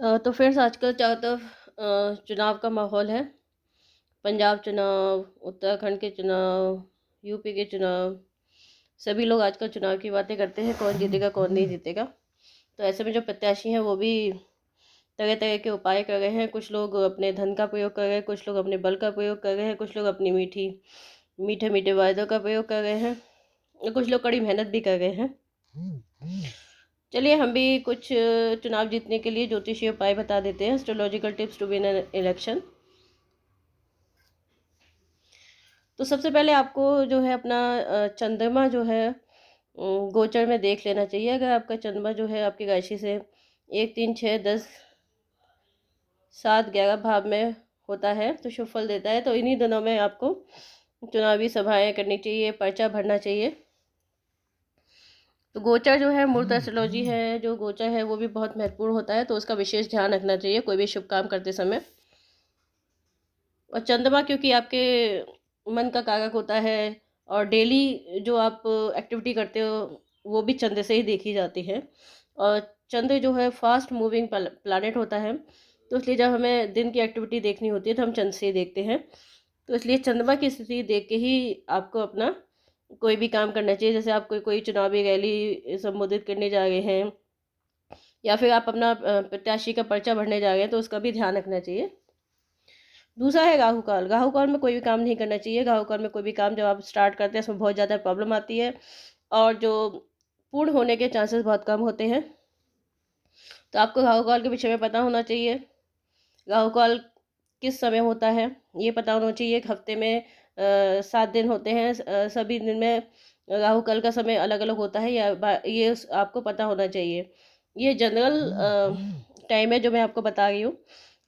तो फ्रेंड्स आजकल चारों तरफ चुनाव का माहौल है। पंजाब चुनाव, उत्तराखंड के चुनाव, यूपी के चुनाव, सभी लोग आजकल चुनाव की बातें करते हैं, कौन जीतेगा कौन नहीं जीतेगा। तो ऐसे में जो प्रत्याशी हैं वो भी तरह तरह के उपाय कर रहे हैं। कुछ लोग अपने धन का प्रयोग कर रहे हैं, कुछ लोग अपने बल का प्रयोग कर रहे हैं, कुछ लोग अपनी मीठे मीठे वायदों का प्रयोग कर रहे हैं और कुछ लोग कड़ी मेहनत भी कर रहे हैं। चलिए हम भी कुछ चुनाव जीतने के लिए ज्योतिषीय उपाय बता देते हैं, astrological tips to win an election. तो सबसे पहले आपको जो है अपना चंद्रमा जो है गोचर में देख लेना चाहिए। अगर आपका चंद्रमा जो है आपकी राशि से 1, 3, 6, 10, 7, 11 भाव में होता है तो शुभ फल देता है। तो इन्हीं दिनों में आपको चुनावी सभाएं करनी चाहिए, पर्चा भरना चाहिए। तो गोचर जो है मूर्त एस्ट्रोलॉजी है, जो गोचर है वो भी बहुत महत्वपूर्ण होता है, तो उसका विशेष ध्यान रखना चाहिए कोई भी शुभ काम करते समय। और चंद्रमा क्योंकि आपके मन का कारक होता है और डेली जो आप एक्टिविटी करते हो वो भी चंद्र से ही देखी जाती है। और चंद्र जो है फास्ट मूविंग प्लानट होता है, तो इसलिए जब हमें दिन की एक्टिविटी देखनी होती है तो हम चंद्र से ही देखते हैं। तो इसलिए चंद्रमा की स्थिति देख के ही आपको अपना कोई भी काम करना चाहिए। जैसे आप कोई चुनावी रैली संबोधित करने जा रहे हैं या फिर आप अपना प्रत्याशी का पर्चा भरने जा रहे हैं तो उसका भी ध्यान रखना चाहिए। दूसरा है राहु काल। राहु काल में कोई भी काम नहीं करना चाहिए। राहु काल में कोई भी काम जब आप स्टार्ट करते हैं उसमें बहुत ज़्यादा प्रॉब्लम आती है और जो पूर्ण होने के चांसेस बहुत कम होते हैं। तो आपको राहु काल के विषय में पता होना चाहिए। राहु काल किस समय होता है ये पता होना चाहिए। एक हफ्ते में 7 दिन होते हैं, सभी दिन में राहु काल का समय अलग अलग होता है, ये आपको पता होना चाहिए। ये जनरल टाइम है जो मैं आपको बता रही हूँ।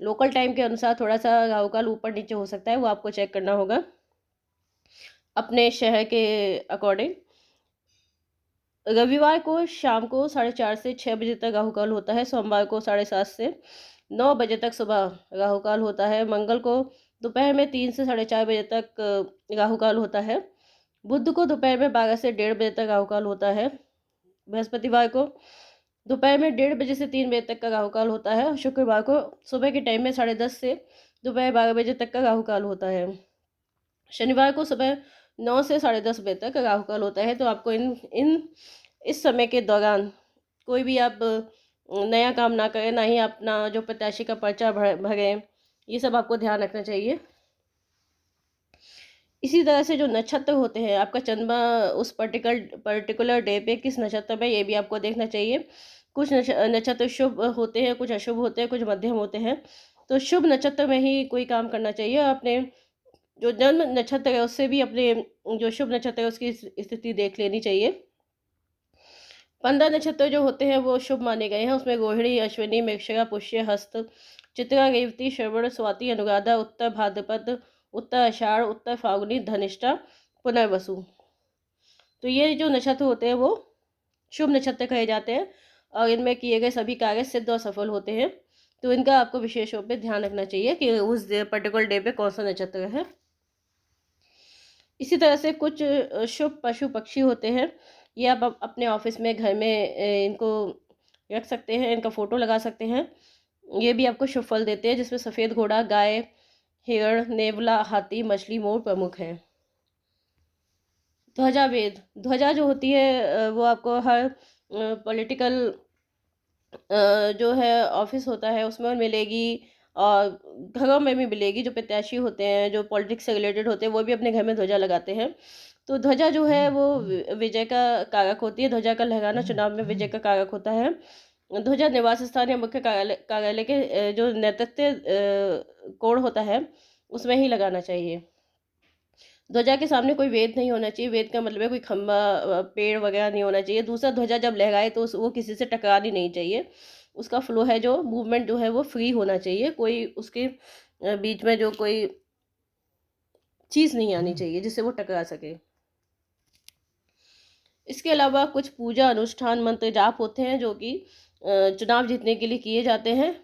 लोकल टाइम के अनुसार थोड़ा सा राहु काल ऊपर नीचे हो सकता है, वो आपको चेक करना होगा अपने शहर के अकॉर्डिंग। रविवार को शाम को 4:30 से 6 बजे तक राहु काल होता है। सोमवार को 7:30 से 9 बजे तक सुबह राहु काल होता है। मंगल को दोपहर में 3 से 4:30 बजे तक राहु काल होता है। बुध को दोपहर में 12 से 1:30 बजे तक राहु काल होता है। बृहस्पतिवार को दोपहर में 1:30 बजे से 3 बजे तक का राहु काल होता है। और शुक्रवार को सुबह के टाइम में 10:30 से दोपहर 12 बजे तक का राहु काल होता है। शनिवार को सुबह 9 से 10:30 बजे तक राहु काल होता है। तो आपको इन इन इस समय के दौरान कोई भी आप नया काम ना करें, ना ही अपना जो प्रत्याशी का पर्चा भरें, ये सब आपको ध्यान रखना चाहिए। इसी तरह से जो नक्षत्र होते हैं, आपका चंद्रमा उस पर्टिकुलर डे पे किस नक्षत्र में, ये भी आपको देखना चाहिए। कुछ नक्षत्र शुभ होते हैं, कुछ अशुभ होते हैं, कुछ मध्यम होते हैं। तो शुभ नक्षत्र में ही कोई काम करना चाहिए और अपने जो जन्म नक्षत्र है उससे भी अपने जो शुभ नक्षत्र है उसकी स्थिति देख लेनी चाहिए। 15 नक्षत्र जो होते हैं वो शुभ माने गए हैं। उसमें रोहिणी, अश्विनी, मृगशिरा, पुष्य, हस्त, चित्रा, रेवती, श्रवण, स्वाति, अनुराधा, उत्तर भाद्रपद, उत्तर आषाढ़, उत्तर फाल्गुनी, धनिष्ठा, पुनर्वसु। तो ये जो नक्षत्र होते हैं वो शुभ नक्षत्र कहे जाते हैं और इनमें किए गए सभी कार्य सिद्ध और सफल होते हैं। तो इनका आपको विशेष रूप से ध्यान रखना चाहिए कि उस पर्टिकुलर डे पे कौन सा नक्षत्र है। इसी तरह से कुछ शुभ पशु पक्षी होते हैं, ये आप अपने ऑफिस में, घर में इनको रख सकते हैं, इनका फोटो लगा सकते हैं। ये भी आपको शुभ फल देते हैं, जिसमें सफ़ेद घोड़ा, गाय, हिरण, नेवला, हाथी, मछली, मोर प्रमुख हैं। ध्वजा वेद। ध्वजा जो होती है वो आपको हर पॉलिटिकल जो है ऑफिस होता है उसमें मिलेगी और घरों में भी मिलेगी। जो प्रत्याशी होते हैं, जो पॉलिटिक्स से रिलेटेड होते हैं, वो भी अपने घर में ध्वजा लगाते हैं। तो ध्वजा जो है वो विजय का कारक होती है। ध्वजा का लहराना चुनाव में विजय का कारक होता है। ध्वजा निवास स्थान या मुख्य कार्यालय के जो नेतृत्व कोण होता है उसमें ही लगाना चाहिए। ध्वजा के सामने कोई वेद नहीं होना चाहिए। वेद का मतलब है कोई खंबा, पेड़ वगैरह नहीं होना चाहिए। दूसरा, ध्वजा जब लहराए तो वो किसी से टकरानी नहीं चाहिए। उसका फ्लो है, जो मूवमेंट जो है वो फ्री होना चाहिए। कोई उसके बीच में जो कोई चीज़ नहीं आनी चाहिए जिससे वो टकरा सके। इसके अलावा कुछ पूजा अनुष्ठान, मंत्र, जाप होते हैं जो कि चुनाव जीतने के लिए किए जाते हैं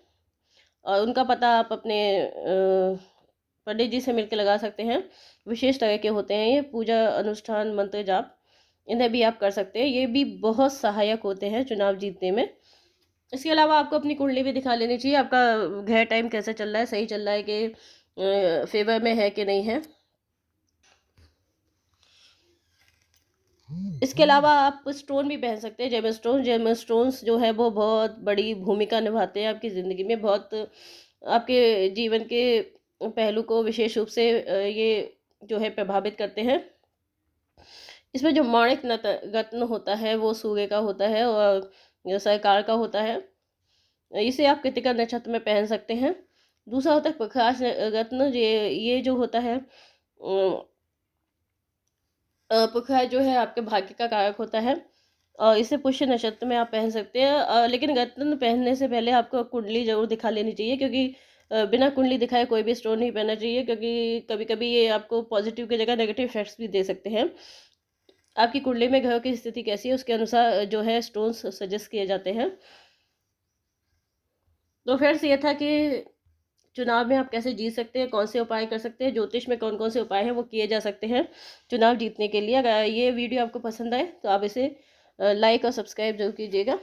और उनका पता आप अपने पंडित जी से मिलकर लगा सकते हैं। विशेष तरह के होते हैं ये पूजा अनुष्ठान, मंत्र, जाप, इन्हें भी आप कर सकते हैं। ये भी बहुत सहायक होते हैं चुनाव जीतने में। इसके अलावा आपको अपनी कुंडली भी दिखा लेनी चाहिए, आपका घर टाइम कैसा चल रहा है, सही चल रहा है कि फेवर में है कि नहीं है। इसके अलावा आप स्टोन भी पहन सकते हैं, जेम स्टोन्स जो है वो बहुत बड़ी भूमिका निभाते हैं आपकी ज़िंदगी में, बहुत आपके जीवन के पहलू को विशेष रूप से ये जो है प्रभावित करते हैं। इसमें जो माणिक रत्न होता है वो सूर्य का होता है और सरकार का होता है। इसे आप कृतिका नक्षत्र में पहन सकते हैं। दूसरा होता है प्रकाश रत्न, ये जो होता है पुखराज जो है आपके भाग्य का कारक होता है और इसे पुष्य नक्षत्र में आप पहन सकते हैं। लेकिन रत्न पहनने से पहले आपको कुंडली जरूर दिखा लेनी चाहिए, क्योंकि बिना कुंडली दिखाए कोई भी स्टोन नहीं पहनना चाहिए, क्योंकि कभी कभी ये आपको पॉजिटिव की जगह नेगेटिव इफेक्ट्स भी दे सकते हैं। आपकी कुंडली में ग्रह की स्थिति कैसी है उसके अनुसार जो है स्टोन्स सजेस्ट किए जाते हैं। तो फ्रेंड्स, ये था कि चुनाव में आप कैसे जीत सकते हैं, कौन से उपाय कर सकते हैं, ज्योतिष में कौन कौन से उपाय हैं वो किए जा सकते हैं चुनाव जीतने के लिए। अगर ये वीडियो आपको पसंद आए तो आप इसे लाइक और सब्सक्राइब जरूर कीजिएगा।